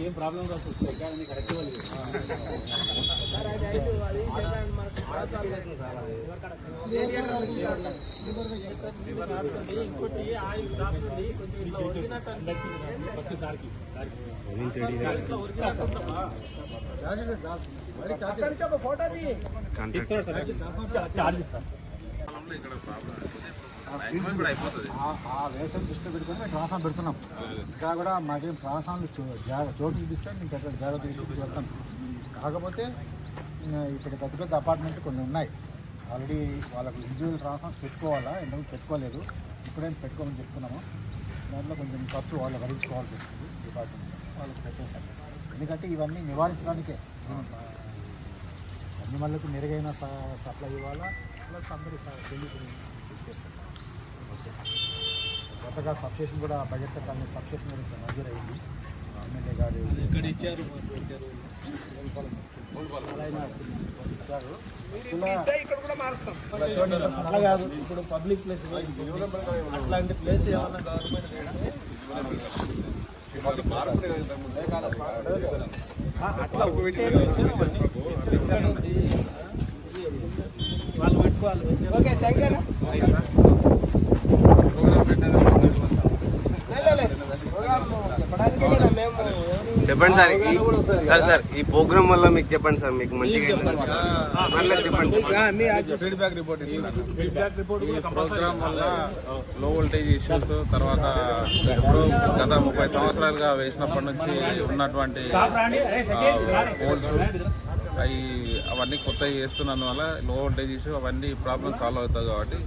ఏం ప్రాబ్లం కాదు కరెక్ట్ ఇంకోటి వేసవి దృష్టిలో పెట్టుకొని మేము ట్రాన్స్ఫార్మ్ పెడుతున్నాం. ఇంకా కూడా మాకేం ట్రాన్స్ఫార్మ్లు చోటు చూపిస్తే మేము పెద్ద జాగ్రత్త తీసుకుని వెళ్తాం. కాకపోతే ఇక్కడ పెద్ద పెద్ద అపార్ట్మెంట్లు కొన్ని ఉన్నాయి. ఆల్రెడీ వాళ్ళకు ఇండివిజువల్ ట్రాన్స్ఫార్మ్స్ పెట్టుకోవాలా, ఎంతమంది పెట్టుకోలేదు. ఇప్పుడైనా పెట్టుకోమని చెప్తున్నాము. దాంట్లో కొంచెం ఖర్చు వాళ్ళు భరించుకోవాల్సి వస్తుంది. డిపార్ట్మెంట్ వాళ్ళకి పెట్టేస్తాం. ఎందుకంటే ఇవన్నీ నివారించడానికే అన్ని మళ్ళీ మెరుగైన సప్లై ఇవ్వాలా, ప్లస్ అందరూ పెళ్లి చేస్తాం. కొత్తగా సబ్స్టేషన్ కూడా బడ్జెట్ పెట్టాలని సబ్స్టేషన్ కూడా మంజూరు అయింది. ఎమ్మెల్యే గారు ఇచ్చారు. అలా కాదు, ఇప్పుడు పబ్లిక్ ప్లేస్ అట్లాంటి ప్లేస్ ఏమన్నా గవర్నమెంట్ అట్లా వాళ్ళు పెట్టుకోవాలి. Okay, thank you. చెప్పండి సార్. సార్ ఈ ప్రోగ్రామ్ వల్ల మీకు చెప్పండి సార్, మీకు మంచిగా చెప్పండి. ఫీడ్బ్యాక్ రిపోర్ట్ ఇస్తున్నారు. ఈ ప్రోగ్రామ్ వల్ల లో వోల్టేజ్ ఇష్యూస్, తర్వాత ఇప్పుడు గత 30 సంవత్సరాలుగా వేసినప్పటి నుంచి ఉన్నటువంటి పోల్స్ అవన్నీ కొత్తగా చేస్తున్నందువల్ల లో వోల్టేజ్ ఇష్యూ అవన్నీ ప్రాబ్లమ్స్ సాల్వ్ అవుతాయి. కాబట్టి